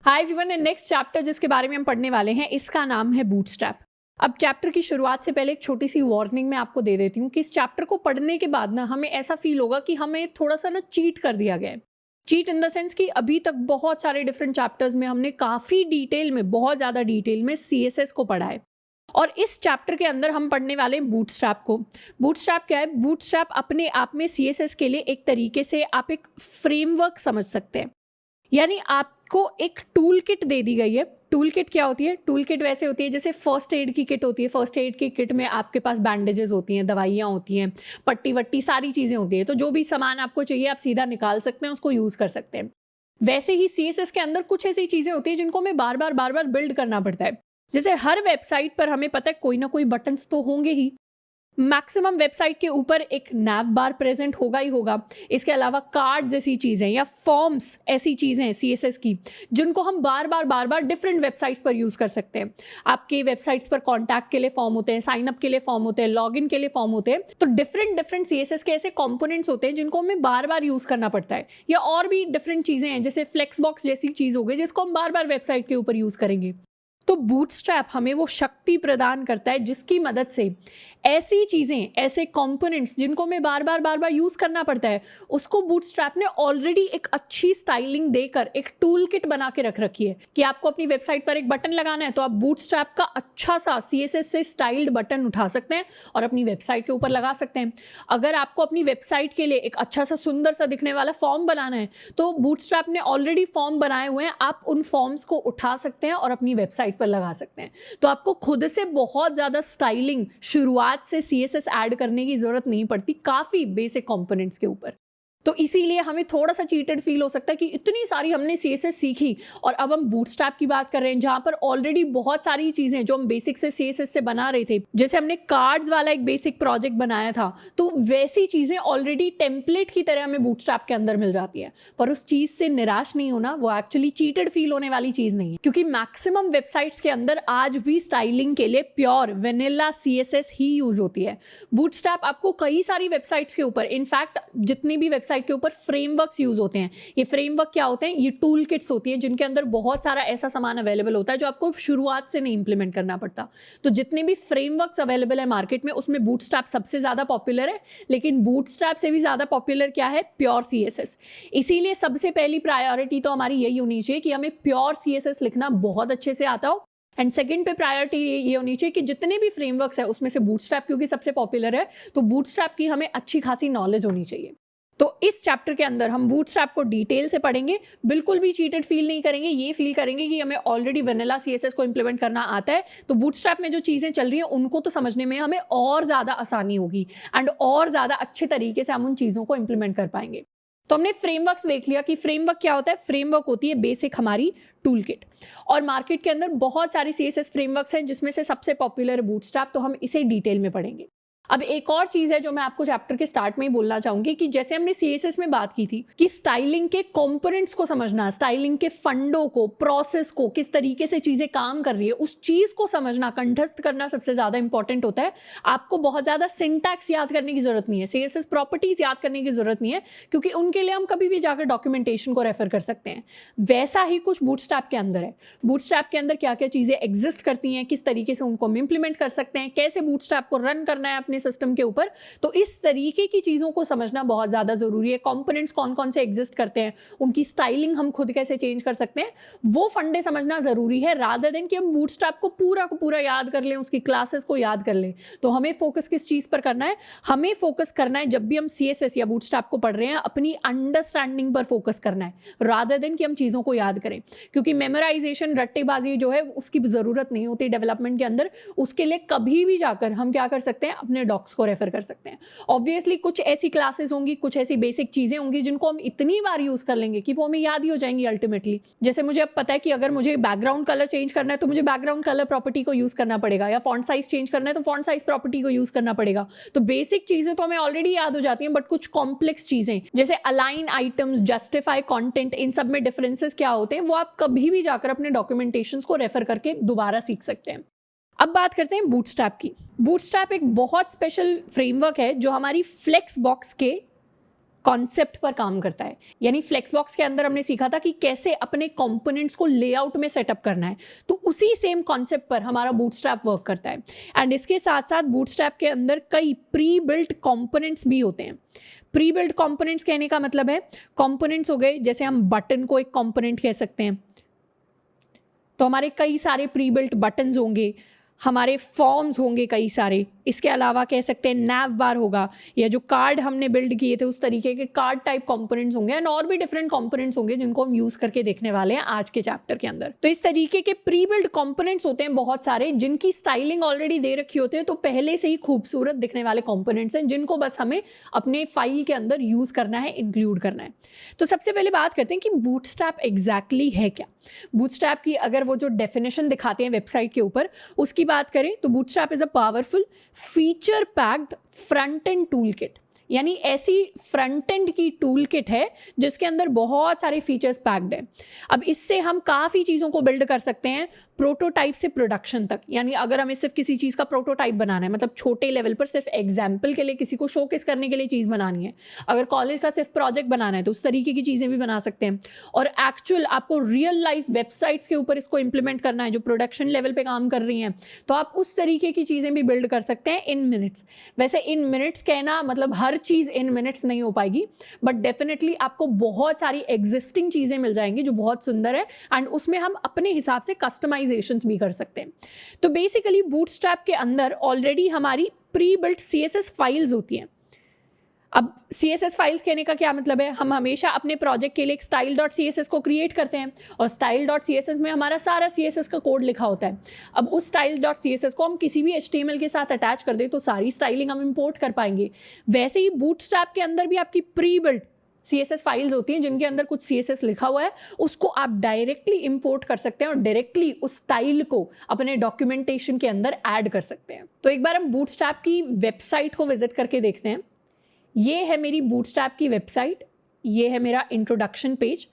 Hi everyone, and next chapter जिसके बारे में हम पढ़ने वाले हैं इसका नाम है बूटस्ट्रैप। अब चैप्टर की शुरुआत से पहले एक छोटी सी वार्निंग मैं आपको दे देती हूँ कि इस चैप्टर को पढ़ने के बाद ना हमें ऐसा फील होगा कि हमें थोड़ा सा ना चीट कर दिया गया है। चीट इन द सेंस कि अभी तक बहुत सारे डिफरेंट चैप्टर्स में हमने काफ़ी डिटेल में, बहुत ज़्यादा डिटेल में CSS को पढ़ा है और इस चैप्टर के अंदर हम पढ़ने वाले हैं बूटस्ट्रैप को। बूटस्ट्रैप क्या है? बूटस्ट्रैप अपने आप में CSS के लिए एक तरीके से आप एक फ्रेमवर्क समझ सकते हैं, यानी आपको एक टूल किट दे दी गई है। टूल किट क्या होती है? टूल किट वैसे होती है जैसे फर्स्ट एड की किट होती है। फर्स्ट एड की किट में आपके पास बैंडेजेस होती हैं, दवाइयाँ होती हैं, पट्टी वट्टी सारी चीज़ें होती हैं। तो जो भी सामान आपको चाहिए आप सीधा निकाल सकते हैं, उसको यूज़ कर सकते हैं। वैसे ही CSS के अंदर कुछ ऐसी चीज़ें होती हैं जिनको हमें बार बार बिल्ड करना पड़ता है। जैसे हर वेबसाइट पर हमें पता है कोई ना कोई बटन्स तो होंगे ही। मैक्सिमम वेबसाइट के ऊपर एक नैव बार प्रेजेंट होगा ही होगा। इसके अलावा कार्ड जैसी चीज़ें या फॉर्म्स ऐसी चीज़ें हैं CSS की जिनको हम बार बार डिफरेंट वेबसाइट्स पर यूज़ कर सकते हैं। आपके वेबसाइट्स पर कॉन्टैक्ट के लिए फॉर्म होते हैं, साइन अप के लिए फॉर्म होते हैं, लॉगिन के लिए फॉर्म होते हैं। तो डिफरेंट CSS के ऐसे कॉम्पोनेंट्स होते हैं जिनको हमें बार बार यूज़ करना पड़ता है। या और भी डिफरेंट चीज़ें हैं जैसे फ्लेक्स बॉक्स जैसी चीज़ हो गई जिसको हम बार बार वेबसाइट के ऊपर यूज़ करेंगे। तो बूटस्ट्रैप हमें वो शक्ति प्रदान करता है जिसकी मदद से ऐसी चीज़ें, ऐसे कंपोनेंट्स जिनको हमें बार बार यूज़ करना पड़ता है, उसको बूटस्ट्रैप ने ऑलरेडी एक अच्छी स्टाइलिंग देकर एक टूल किट बना के रख रखी है कि आपको अपनी वेबसाइट पर एक बटन लगाना है तो आप बूटस्ट्रैप का अच्छा सा CSS से स्टाइल्ड बटन उठा सकते हैं और अपनी वेबसाइट के ऊपर लगा सकते हैं। अगर आपको अपनी वेबसाइट के लिए एक अच्छा सा सुंदर सा दिखने वाला फॉर्म बनाना है तो बूटस्ट्रैप ने ऑलरेडी फॉर्म बनाए हुए हैं, आप उन फॉर्म्स को उठा सकते हैं और अपनी वेबसाइट पर लगा सकते हैं। तो आपको खुद से बहुत ज़्यादा स्टाइलिंग शुरुआत से CSS ऐड करने की जरूरत नहीं पड़ती, काफ़ी बेसिक कंपोनेंट्स के ऊपर। तो इसीलिए हमें थोड़ा सा चीटेड फील हो सकता है कि इतनी सारी हमने CSS सीखी और अब हम बूटस्ट्रैप की बात कर रहे हैं जहां पर ऑलरेडी बहुत सारी चीज़ें जो हम बेसिक से CSS से बना रहे थे, जैसे हमने कार्ड्स वाला एक बेसिक प्रोजेक्ट बनाया था, तो वैसी चीज़ें ऑलरेडी टेम्पलेट की तरह हमें बूटस्ट्रैप के अंदर मिल जाती है। पर उस चीज़ से निराश नहीं होना, वो एक्चुअली चीटेड फील होने वाली चीज़ नहीं है, क्योंकि मैक्सिमम वेबसाइट्स के अंदर आज भी स्टाइलिंग के लिए प्योर वेनिला CSS ही यूज होती है। बूटस्ट्रैप आपको कई सारी वेबसाइट्स के ऊपर, इनफैक्ट जितनी भी वेबसाइट के ऊपर फ्रेमवर्क्स यूज होते हैं, ये फ्रेमवर्क क्या होते हैं? ये टूल किट्स होती हैं जिनके अंदर बहुत सारा ऐसा सामान अवेलेबल होता है जो आपको शुरुआत से नहीं इंप्लीमेंट करना पड़ता। तो जितने भी फ्रेमवर्क्स अवेलेबल है मार्केट में उसमें बूटस्ट्रैप सबसे ज्यादा पॉपुलर है, लेकिन बूटस्ट्रैप से भी ज्यादा पॉपुलर क्या है? Pure CSS। इसीलिए सबसे पहली प्रायोरिटी तो हमारी यही होनी चाहिए कि हमें प्योर CSS लिखना बहुत अच्छे से आता हो। एंड सेकंड पे प्रायोरिटी ये होनी चाहिए कि जितने भी फ्रेमवर्क्स है उसमें से बूटस्ट्रैप क्योंकि सबसे पॉपुलर है, तो बूटस्ट्रैप की हमें अच्छी खासी नॉलेज होनी चाहिए। तो इस चैप्टर के अंदर हम बूटस्ट्रैप को डिटेल से पढ़ेंगे, बिल्कुल भी चीटेड फील नहीं करेंगे, ये फील करेंगे कि हमें ऑलरेडी वेनिला CSS को इंप्लीमेंट करना आता है। तो बूटस्ट्रैप में जो चीज़ें चल रही हैं उनको तो समझने में हमें और ज़्यादा आसानी होगी एंड और ज़्यादा अच्छे तरीके से हम उन चीज़ों को इंप्लीमेंट कर पाएंगे। तो हमने फ्रेमवर्क्स देख लिया कि फ्रेमवर्क क्या होता है। फ्रेमवर्क होती है बेसिक हमारी टूल किट, और मार्केट के अंदर बहुत सारी CSS फ्रेमवर्क्स हैं जिसमें से सबसे पॉपुलर है बूटस्ट्रैप, तो हम इसे डिटेल में पढ़ेंगे। अब एक और चीज है जो मैं आपको चैप्टर के स्टार्ट में ही बोलना चाहूंगी कि जैसे हमने CSS में बात की थी कि स्टाइलिंग के कंपोनेंट्स को समझना, स्टाइलिंग के फंडों को, प्रोसेस को, किस तरीके से चीजें काम कर रही है उस चीज को समझना, कंठस्थ करना सबसे ज्यादा इंपॉर्टेंट होता है। आपको बहुत ज्यादा सिंटैक्स याद करने की जरूरत नहीं है, CSS प्रॉपर्टीज याद करने की जरूरत नहीं है, क्योंकि उनके लिए हम कभी भी जाकर डॉक्यूमेंटेशन को रेफर कर सकते हैं। वैसा ही कुछ बूटस्ट्रैप के अंदर है। बूटस्ट्रैप के अंदर क्या क्या चीजें एग्जिस्ट करती हैं, किस तरीके से उनको हम इंप्लीमेंट कर सकते हैं, कैसे बूटस्ट्रैप को रन करना है अपने सिस्टम के ऊपर, तो इस तरीके की चीजों को समझना बहुत ज्यादा जरूरी है। कंपोनेंट्स कौन कौन से एग्जिस्ट करते हैं, उनकी स्टाइलिंग हम खुद कैसे चेंज कर सकते हैं, वो फंडे समझना जरूरी है, रादर देन कि हम बूटस्ट्रैप को पूरा याद कर लें, उसकी क्लासेस को याद कर लें। तो हमें फोकस किस चीज पर करना है? हमें फोकस करना है जब भी हम CSS या बूटस्ट्रैप को पढ़ रहे हैं, अपनी अंडरस्टैंडिंग पर फोकस करना है, रादर देन कि हम चीजों को याद करें, क्योंकि मेमोराइजेशन, रट्टेबाजी जो है उसकी जरूरत नहीं होती डेवलपमेंट के अंदर। उसके लिए कभी भी जाकर हम क्या कर सकते हैं? अपने डॉक्स को रेफर कर सकते हैं। ऑब्वियसली कुछ ऐसी क्लासेस होंगी, कुछ ऐसी बेसिक चीजें होंगी जिनको हम इतनी बार यूज कर लेंगे कि वो हमें याद ही हो जाएंगी अल्टीमेटली। जैसे मुझे अब पता है कि अगर मुझे बैकग्राउंड कलर चेंज करना है तो मुझे बैकग्राउंड कलर प्रॉपर्टी को यूज करना पड़ेगा, या फॉन्ट साइज चेंज करना है तो फॉन्ट साइज प्रॉपर्टी को यूज करना पड़ेगा। तो बेसिक चीजें तो हमें ऑलरेडी याद हो जाती हैं, बट कुछ कॉम्प्लेक्स चीजें जैसे अलाइन आइटम्स, जस्टिफाई कंटेंट, इन सब में डिफरेंसेस क्या होते हैं वो आप कभी भी जाकर अपने डॉक्यूमेंटेशन को रेफर करके दोबारा सीख सकते हैं। अब बात करते हैं बूटस्ट्रैप की। बूटस्ट्रैप एक बहुत स्पेशल फ्रेमवर्क है जो हमारी फ्लेक्स बॉक्स के कॉन्सेप्ट पर काम करता है। यानी फ्लेक्सबॉक्स के अंदर हमने सीखा था कि कैसे अपने कंपोनेंट्स को लेआउट में सेटअप करना है, तो उसी सेम कॉन्सेप्ट पर हमारा बूटस्ट्रैप वर्क करता है। एंड इसके साथ साथ बूटस्ट्रैप के अंदर कई प्री बिल्ट कंपोनेंट्स भी होते हैं। प्री बिल्ट कंपोनेंट्स कहने का मतलब है कंपोनेंट्स हो गए, जैसे हम बटन को एक कंपोनेंट कह सकते हैं, तो हमारे कई सारे प्री बिल्ट बटन्स होंगे, हमारे फॉर्म्स होंगे कई सारे। इसके अलावा कह सकते हैं नैव बार होगा, या जो कार्ड हमने बिल्ड किए थे उस तरीके के कार्ड टाइप कंपोनेंट्स होंगे, एंड और भी डिफरेंट कंपोनेंट्स होंगे जिनको हम यूज करके देखने वाले हैं आज के चैप्टर के अंदर। तो इस तरीके के प्री बिल्ड कंपोनेंट्स होते हैं बहुत सारे, जिनकी स्टाइलिंग ऑलरेडी दे रखी होती है, तो पहले से ही खूबसूरत दिखने वाले कंपोनेंट्स हैं जिनको बस हमें अपने फाइल के अंदर यूज करना है, इंक्लूड करना है। तो सबसे पहले बात करते हैं कि बूटस्ट्रैप एग्जैक्टली है क्या। बूटस्ट्रैप की अगर वो जो डेफिनेशन दिखाते हैं वेबसाइट के ऊपर उसकी बात करें तो bootstrap is a powerful feature packed front end tool kit, यानी ऐसी फ्रंट एंड की टूल किट है जिसके अंदर बहुत सारे फीचर्स पैक्ड है। अब इससे हम काफ़ी चीज़ों को बिल्ड कर सकते हैं, प्रोटोटाइप से प्रोडक्शन तक। यानी अगर हमें सिर्फ किसी चीज़ का प्रोटोटाइप बनाना है, मतलब छोटे लेवल पर सिर्फ एग्जाम्पल के लिए किसी को शोकेस करने के लिए चीज़ बनानी है, अगर कॉलेज का सिर्फ प्रोजेक्ट बनाना है तो उस तरीके की चीज़ें भी बना सकते हैं। और एक्चुअल आपको रियल लाइफ वेबसाइट्स के ऊपर इसको इंप्लीमेंट करना है जो प्रोडक्शन लेवल पर काम कर रही हैं, तो आप उस तरीके की चीज़ें भी बिल्ड कर सकते हैं इन मिनट्स। वैसे इन मिनट्स कहना मतलब हर चीज़ इन मिनट्स नहीं हो पाएगी, बट डेफिनेटली आपको बहुत सारी एग्जिस्टिंग चीज़ें मिल जाएंगी जो बहुत सुंदर है, एंड उसमें हम अपने हिसाब से कस्टमाइजेशंस भी कर सकते हैं। तो बेसिकली बूटस्ट्रैप के अंदर ऑलरेडी हमारी प्री बिल्ट CSS फाइल्स होती हैं। अब CSS फाइल्स कहने का क्या मतलब है, हम हमेशा अपने प्रोजेक्ट के लिए एक style.css को क्रिएट करते हैं और style.css में हमारा सारा CSS का कोड लिखा होता है। अब उस style.css को हम किसी भी HTML के साथ अटैच कर दें तो सारी स्टाइलिंग हम इंपोर्ट कर पाएंगे। वैसे ही बूटस्ट्रैप के अंदर भी आपकी प्री बिल्ट CSS फाइल्स होती हैं जिनके अंदर कुछ CSS लिखा हुआ है, उसको आप डायरेक्टली इंपोर्ट कर सकते हैं और डायरेक्टली उस स्टाइल को अपने डॉक्यूमेंटेशन के अंदर ऐड कर सकते हैं। तो एक बार हम बूटस्ट्रैप की वेबसाइट को विजिट करके देखते हैं। ये है मेरी बूटस्ट्रैप की वेबसाइट, ये है मेरा इंट्रोडक्शन पेज।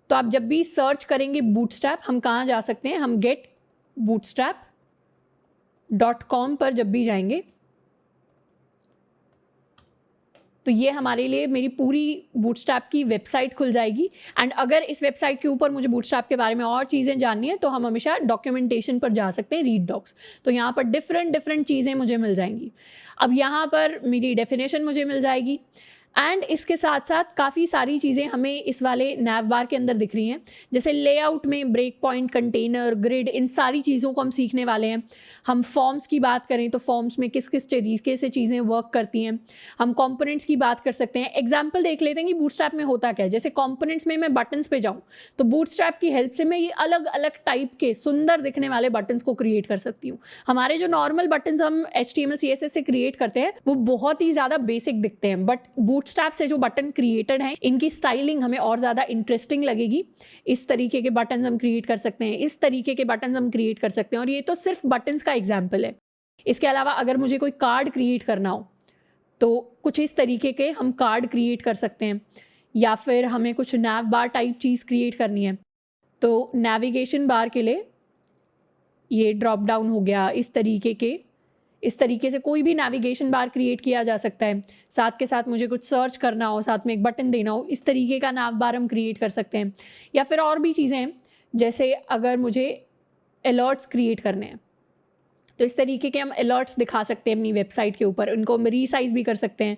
तो आप जब भी सर्च करेंगे बूटस्ट्रैप, हम कहाँ जा सकते हैं, हम getbootstrap.com पर जब भी जाएंगे तो ये हमारे लिए मेरी पूरी बूटस्ट्रैप की वेबसाइट खुल जाएगी। एंड अगर इस वेबसाइट के ऊपर मुझे बूटस्ट्रैप के बारे में और चीज़ें जाननी है तो हम हमेशा डॉक्यूमेंटेशन पर जा सकते हैं, रीड डॉक्स। तो यहाँ पर डिफरेंट चीज़ें मुझे मिल जाएंगी। अब यहाँ पर मेरी डेफिनेशन मुझे मिल जाएगी, एंड इसके साथ साथ काफ़ी सारी चीज़ें हमें इस वाले नैव बार के अंदर दिख रही हैं, जैसे लेआउट में ब्रेक पॉइंट, कंटेनर, ग्रिड, इन सारी चीज़ों को हम सीखने वाले हैं। हम फॉर्म्स की बात करें तो फॉर्म्स में किस किस तरीके से चीज़ें वर्क करती हैं। हम कंपोनेंट्स की बात कर सकते हैं। एग्जाम्पल देख लेते हैं कि बूटस्ट्रैप में होता क्या है। जैसे कंपोनेंट्स में मैं बटन्स पे जाऊँ तो बूटस्ट्रैप की हेल्प से मैं ये अलग अलग टाइप के सुंदर दिखने वाले बटन्स को क्रिएट कर सकती हूँ। हमारे जो नॉर्मल बटन्स हम HTML CSS से क्रिएट करते हैं वो बहुत ही ज़्यादा बेसिक दिखते हैं, बट बूटस्ट्रैप से जो बटन क्रिएटेड हैं इनकी स्टाइलिंग हमें और ज़्यादा इंटरेस्टिंग लगेगी। इस तरीके के बटन्स हम क्रिएट कर सकते हैं, इस तरीके के बटन्स हम क्रिएट कर सकते हैं, और ये तो सिर्फ बटन्स का एग्जाम्पल है। इसके अलावा अगर मुझे कोई कार्ड क्रिएट करना हो तो कुछ इस तरीके के हम कार्ड क्रिएट कर सकते हैं, या फिर हमें कुछ नैव बार टाइप चीज़ क्रिएट करनी है तो नेविगेशन बार के लिए ये ड्रॉप डाउन हो गया। इस तरीके से कोई भी नेविगेशन बार क्रिएट किया जा सकता है। साथ के साथ मुझे कुछ सर्च करना हो, साथ में एक बटन देना हो, इस तरीके का नैव बार हम क्रिएट कर सकते हैं। या फिर और भी चीज़ें हैं, जैसे अगर मुझे अलर्ट्स क्रिएट करने हैं तो इस तरीके के हम अलर्ट्स दिखा सकते हैं अपनी वेबसाइट के ऊपर, उनको हम रीसाइज भी कर सकते हैं।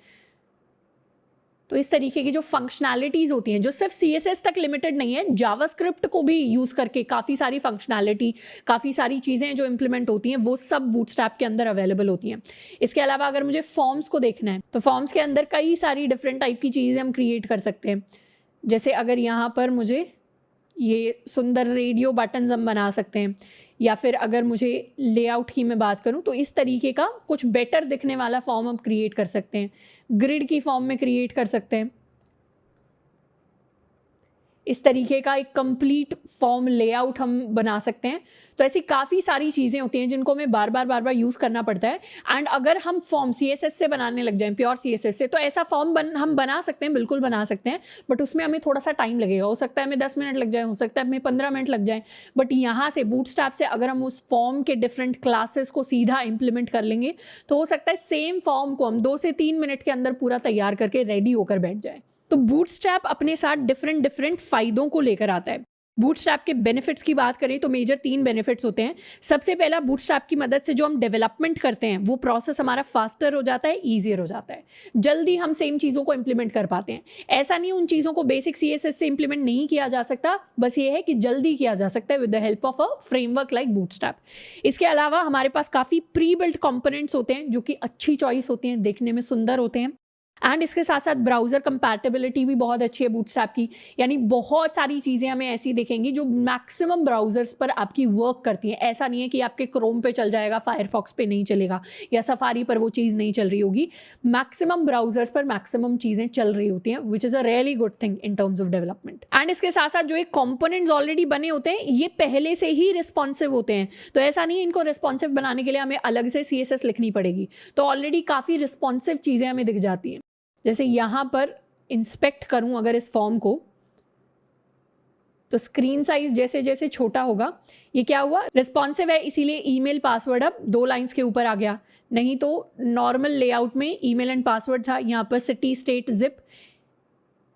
तो इस तरीके की जो फंक्शनैलिटीज़ होती हैं जो सिर्फ CSS तक लिमिटेड नहीं है, जावास्क्रिप्ट को भी यूज़ करके काफ़ी सारी फंक्शनैलिटी, काफ़ी सारी चीज़ें जो इम्प्लीमेंट होती हैं वो सब बूटस्ट्रैप के अंदर अवेलेबल होती हैं। इसके अलावा अगर मुझे फॉर्म्स को देखना है तो फॉर्म्स के अंदर कई सारी डिफरेंट टाइप की चीज़ें हम क्रिएट कर सकते हैं। जैसे अगर यहाँ पर मुझे ये सुंदर रेडियो बटन्स हम बना सकते हैं, या फिर अगर मुझे लेआउट की मैं बात करूं तो इस तरीके का कुछ बेटर दिखने वाला फॉर्म हम क्रिएट कर सकते हैं, ग्रिड की फॉर्म में क्रिएट कर सकते हैं। इस तरीके का एक कंप्लीट फॉर्म लेआउट हम बना सकते हैं। तो ऐसी काफ़ी सारी चीज़ें होती हैं जिनको हमें बार बार यूज़ करना पड़ता है। एंड अगर हम फॉर्म CSS से बनाने लग जाएं, प्योर CSS से, तो ऐसा फॉर्म हम बना सकते हैं, बिल्कुल बना सकते हैं, बट उसमें हमें थोड़ा सा टाइम लगेगा। हो सकता है हमें 10 मिनट लग जाए, हो सकता है हमें 15 मिनट लग जाए, बट यहाँ से बूटस्ट्रैप से अगर हम उस फॉर्म के डिफरेंट क्लासेस को सीधा इम्प्लीमेंट कर लेंगे तो हो सकता है सेम फॉर्म को हम 2 से 3 मिनट के अंदर पूरा तैयार करके रेडी होकर बैठ जाए। तो बूटस्ट्रैप अपने साथ डिफरेंट डिफरेंट फायदों को लेकर आता है। बूटस्ट्रैप के बेनिफिट्स की बात करें तो मेजर 3 बेनिफिट्स होते हैं। सबसे पहला, बूटस्ट्रैप की मदद से जो हम डेवलपमेंट करते हैं वो प्रोसेस हमारा फास्टर हो जाता है, ईजियर हो जाता है, जल्दी हम सेम चीज़ों को इंप्लीमेंट कर पाते हैं। ऐसा नहीं उन चीज़ों को बेसिक CSS से इंप्लीमेंट नहीं किया जा सकता, बस ये है कि जल्दी किया जा सकता है with the help of a framework like bootstrap. इसके अलावा हमारे पास काफ़ी प्री बिल्ट कंपोनेंट्स होते हैं जो कि अच्छी चॉइस होती हैं, देखने में सुंदर होते हैं। एंड इसके साथ साथ ब्राउज़र कंपैटिबिलिटी भी बहुत अच्छी है बूटस्ट्रैप की, यानी बहुत सारी चीज़ें हमें ऐसी दिखेंगी जो मैक्सिमम ब्राउज़र्स पर आपकी वर्क करती हैं। ऐसा नहीं है कि आपके क्रोम पे चल जाएगा, फायरफॉक्स पे नहीं चलेगा, या सफारी पर वो चीज़ नहीं चल रही होगी। मैक्सिमम ब्राउज़र्स पर मैक्सिमम चीज़ें चल रही होती हैं, which is a really good thing in terms of development. And इसके साथ साथ जो एक कॉम्पोनेंट्स ऑलरेडी बने होते हैं ये पहले से ही रिस्पॉन्सिव होते हैं, तो ऐसा नहीं है इनको रिस्पॉन्सिव बनाने के लिए हमें अलग से CSS लिखनी पड़ेगी। तो ऑलरेडी काफ़ी रिस्पॉन्सिव चीज़ें हमें दिख जाती हैं। जैसे यहाँ पर इंस्पेक्ट करूँ अगर इस फॉर्म को, तो स्क्रीन साइज जैसे जैसे छोटा होगा, ये क्या हुआ, रिस्पॉन्सिव है, इसीलिए ईमेल पासवर्ड अब 2 लाइंस के ऊपर आ गया। नहीं तो नॉर्मल लेआउट में ईमेल एंड पासवर्ड था, यहाँ पर सिटी स्टेट जिप,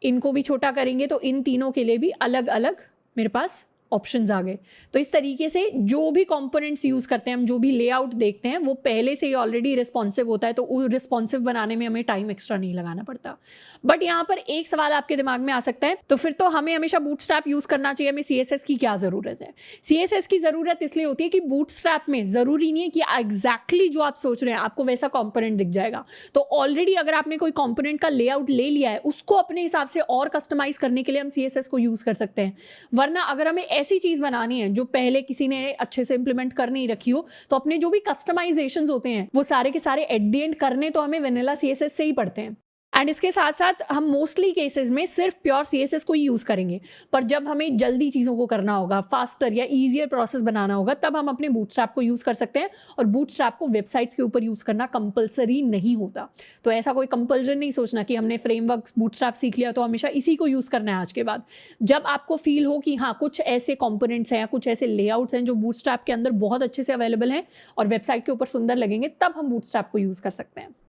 इनको भी छोटा करेंगे तो इन तीनों के लिए भी अलग अलग मेरे पास ऑप्शंस आ गए। तो इस तरीके से जो भी कंपोनेंट्स यूज़ करते हैं हम, जो भी लेआउट देखते हैं वो पहले से ही ऑलरेडी रिस्पॉन्सिव होता है, तो वो रिस्पॉन्सिव बनाने में हमें टाइम एक्स्ट्रा नहीं लगाना पड़ता। बट यहाँ पर एक सवाल आपके दिमाग में आ सकता है, तो फिर तो हमें हमेशा बूटस्ट्रैप यूज़ करना चाहिए, हमें CSS की क्या ज़रूरत है? CSS की ज़रूरत इसलिए होती है कि बूटस्ट्रैप में ज़रूरी नहीं है कि एग्जैक्टली जो आप सोच रहे हैं आपको वैसा कॉम्पोनेंट दिख जाएगा। तो ऑलरेडी अगर आपने कोई कॉम्पोनेंट का लेआउट ले लिया है, उसको अपने हिसाब से और कस्टमाइज करने के लिए हम CSS को यूज़ कर सकते हैं। वरना अगर हमें ऐसी चीज़ बनानी है जो पहले किसी ने अच्छे से इंप्लीमेंट कर नहीं रखी हो, तो अपने जो भी कस्टमाइजेशंस होते हैं वो सारे के सारे एट द एंड करने तो हमें वेनिला CSS से ही पड़ते हैं। एंड इसके साथ साथ हम मोस्टली केसेस में सिर्फ प्योर CSS को ही यूज़ करेंगे, पर जब हमें जल्दी चीज़ों को करना होगा, फास्टर या ईजियर प्रोसेस बनाना होगा, तब हम अपने बूटस्ट्रैप को यूज़ कर सकते हैं। और बूटस्ट्रैप को वेबसाइट्स के ऊपर यूज़ करना कंपलसरी नहीं होता, तो ऐसा कोई कंपल्जन नहीं सोचना कि हमने फ्रेमवर्क बूटस्ट्रैप सीख लिया तो हमेशा इसी को यूज़ करना है आज के बाद। जब आपको फील हो कि हाँ कुछ ऐसे कॉम्पोनेंट्स हैं या कुछ ऐसे लेआउट्स हैं जो बूटस्ट्रैप के अंदर बहुत अच्छे से अवेलेबल हैं और वेबसाइट के ऊपर सुंदर लगेंगे, तब हम बूटस्ट्रैप को यूज़ कर सकते हैं।